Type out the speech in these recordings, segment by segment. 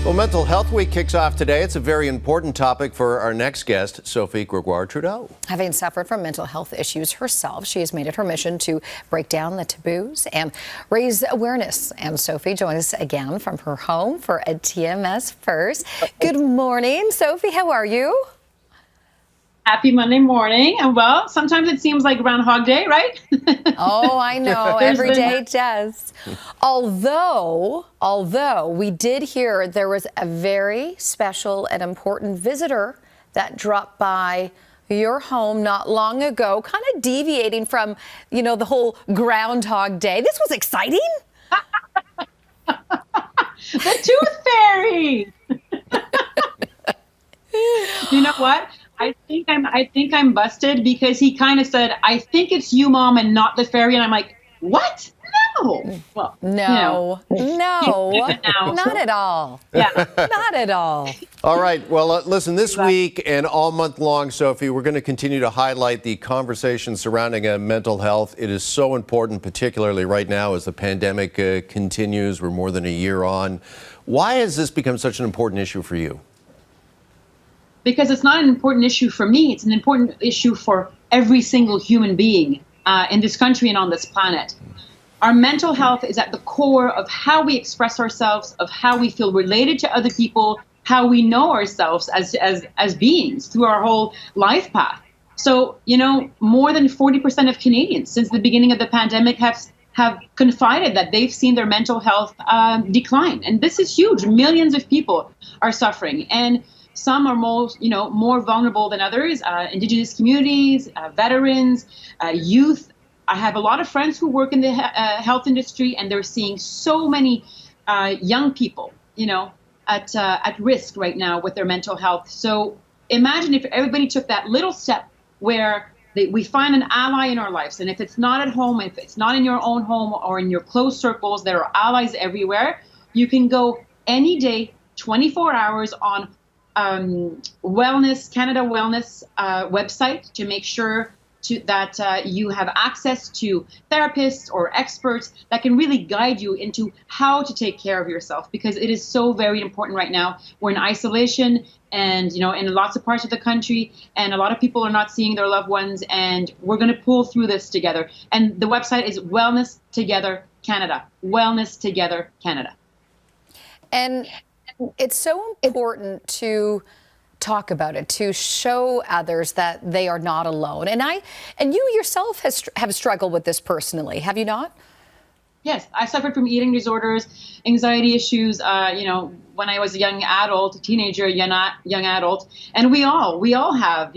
Well, Mental Health Week kicks off today. It's a very important topic for our next guest, Sophie Grégoire Trudeau. Having suffered from mental health issues herself, she has made it her mission to break down the taboos and raise awareness. And Sophie joins us again from her home for a TMS First. Good morning, Sophie. How are you? Happy Monday morning. And well, sometimes it seems like Groundhog Day, right? Oh, I know. Every day does. Although we did hear there was a very special and important visitor that dropped by your home not long ago, kind of deviating from, the whole Groundhog Day. This was exciting. The Tooth Fairy. You know what? I think I'm busted because he kind of said, "I think it's you, Mom, and not the fairy." And I'm like, "What? No." Well, no, not at all. Yeah, not at all. All right. Well, listen, this week and all month long, Sophie, we're going to continue to highlight the conversation surrounding mental health. It is so important, particularly right now as the pandemic continues. We're more than a year on. Why has this become such an important issue for you? Because it's not an important issue for me. It's an important issue for every single human being in this country and on this planet. Our mental health is at the core of how we express ourselves, of how we feel related to other people, how we know ourselves as beings through our whole life path. So, more than 40% of Canadians since the beginning of the pandemic have confided that they've seen their mental health decline. And this is huge. Millions of people are suffering. And some are more vulnerable than others, Indigenous communities, veterans, youth. I have a lot of friends who work in the health industry, and they're seeing so many young people, at risk right now with their mental health. So imagine if everybody took that little step where we find an ally in our lives. And if it's not at home, if it's not in your own home or in your close circles, there are allies everywhere. You can go any day, 24 hours on Canada Wellness website to make sure that you have access to therapists or experts that can really guide you into how to take care of yourself, because it is so very important right now. We're in isolation and, in lots of parts of the country, and a lot of people are not seeing their loved ones, and we're going to pull through this together. And the website is Wellness Together Canada. Wellness Together Canada. And it's so important to talk about it, to show others that they are not alone. And you yourself have struggled with this personally, have you not? Yes, I suffered from eating disorders, anxiety issues, when I was a young adult, a teenager, young adult. And we all have,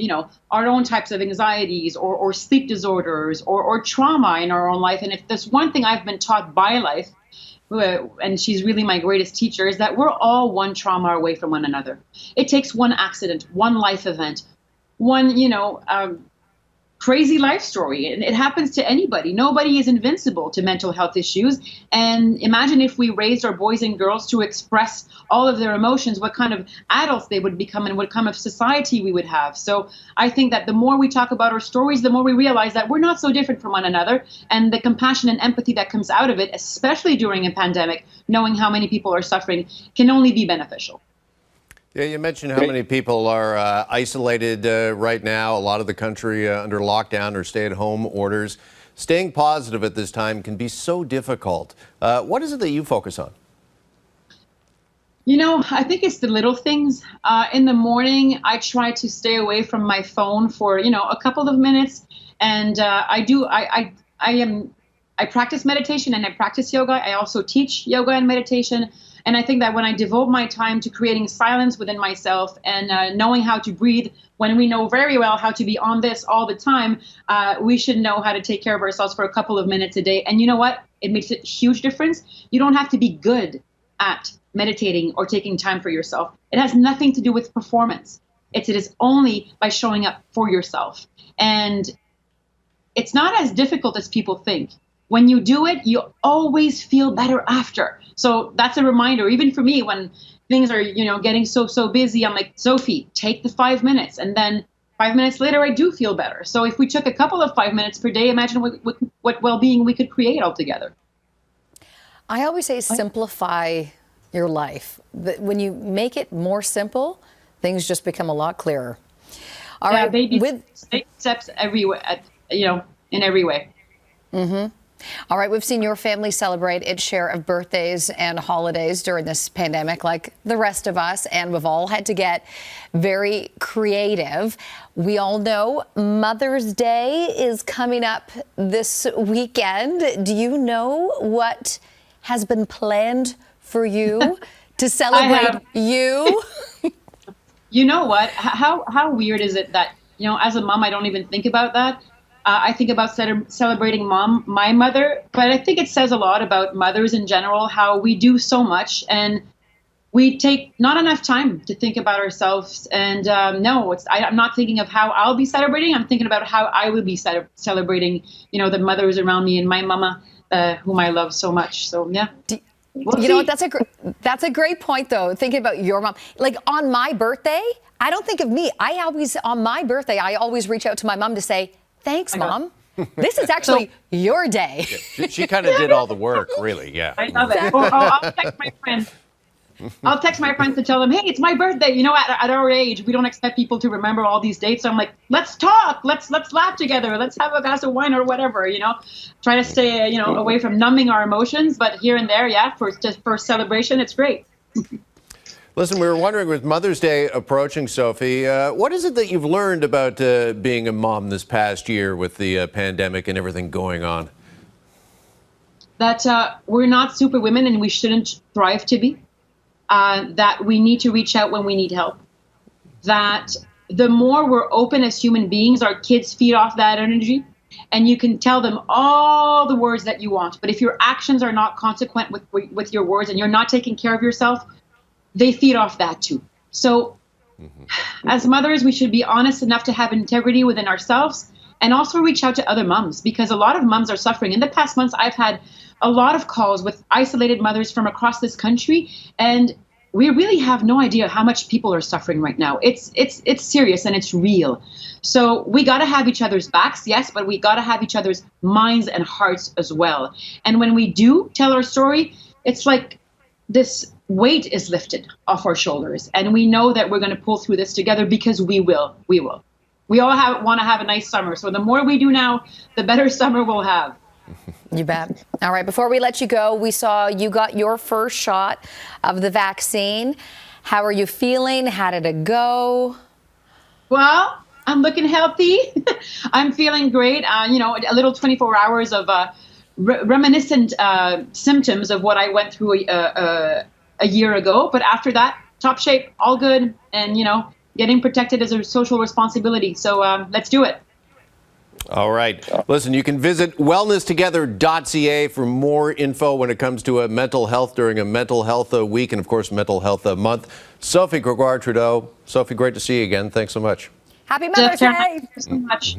our own types of anxieties or sleep disorders or trauma in our own life. And if there's one thing I've been taught by life, and she's really my greatest teacher, is that we're all one trauma away from one another. It takes one accident, one life event, one, crazy life story. And it happens to anybody. Nobody is invincible to mental health issues. And imagine if we raised our boys and girls to express all of their emotions, what kind of adults they would become and what kind of society we would have. So I think that the more we talk about our stories, the more we realize that we're not so different from one another. And the compassion and empathy that comes out of it, especially during a pandemic, knowing how many people are suffering, can only be beneficial. Yeah, you mentioned how many people are isolated right now. A lot of the country under lockdown or stay-at-home orders. Staying positive at this time can be so difficult. What is it that you focus on? I think it's the little things. In the morning, I try to stay away from my phone for, a couple of minutes. And I practice meditation and I practice yoga. I also teach yoga and meditation. And I think that when I devote my time to creating silence within myself and knowing how to breathe, when we know very well how to be on this all the time, we should know how to take care of ourselves for a couple of minutes a day. And you know what? It makes a huge difference. You don't have to be good at meditating or taking time for yourself. It has nothing to do with performance. It is only by showing up for yourself. And it's not as difficult as people think. When you do it, you always feel better after. So that's a reminder, even for me, when things are, getting so busy, I'm like, Sophie, take the 5 minutes. And then 5 minutes later, I do feel better. So if we took a couple of 5 minutes per day, imagine what well-being we could create altogether. I always say simplify your life. When you make it more simple, things just become a lot clearer. All right, baby steps everywhere, in every way. All right, we've seen your family celebrate its share of birthdays and holidays during this pandemic, like the rest of us, and we've all had to get very creative. We all know Mother's Day is coming up this weekend. Do you know what has been planned for you to celebrate you? You know what? How weird is it that, as a mom, I don't even think about that. I think about celebrating my mother, but I think it says a lot about mothers in general, how we do so much and we take not enough time to think about ourselves. And no, I'm not thinking of how I'll be celebrating. I'm thinking about how I will be celebrating, the mothers around me and my mama, whom I love so much. So, yeah. You know what? That's a great point, though. Thinking about your mom, like on my birthday, I don't think of me. On my birthday, I always reach out to my mom to say, thanks, Mom. This is actually your day. Yeah, she kind of did all the work, really. Yeah. I love it. Or I'll text my friends. I'll text my friends to tell them, hey, it's my birthday. At our age, we don't expect people to remember all these dates. So I'm like, let's talk. Let's laugh together. Let's have a glass of wine or whatever, Try to stay, away from numbing our emotions. But here and there, for celebration, it's great. Listen, we were wondering, with Mother's Day approaching, Sophie, what is it that you've learned about being a mom this past year with the pandemic and everything going on? That we're not superwomen and we shouldn't strive to be. That we need to reach out when we need help. That the more we're open as human beings, our kids feed off that energy. And you can tell them all the words that you want. But if your actions are not consequent with your words and you're not taking care of yourself, they feed off that too. So as mothers, we should be honest enough to have integrity within ourselves and also reach out to other moms, because a lot of moms are suffering. In the past months, I've had a lot of calls with isolated mothers from across this country, and we really have no idea how much people are suffering right now. It's serious and it's real. So we got to have each other's backs, yes, but we got to have each other's minds and hearts as well. And when we do tell our story, it's like this weight is lifted off our shoulders, and we know that we're going to pull through this together, because we will. We all want to have a nice summer. So the more we do now, the better summer we'll have. You bet. All right. Before we let you go, we saw you got your first shot of the vaccine. How are you feeling? How did it go? Well, I'm looking healthy. I'm feeling great. A little 24 hours of reminiscent symptoms of what I went through a year ago. But after that, top shape, all good. And, getting protected is a social responsibility. So let's do it. All right. Listen, you can visit wellnesstogether.ca for more info when it comes to mental health during a mental health week and, of course, mental health month. Sophie Grégoire Trudeau. Sophie, great to see you again. Thanks so much. Happy Mother's Day. Thank you so much.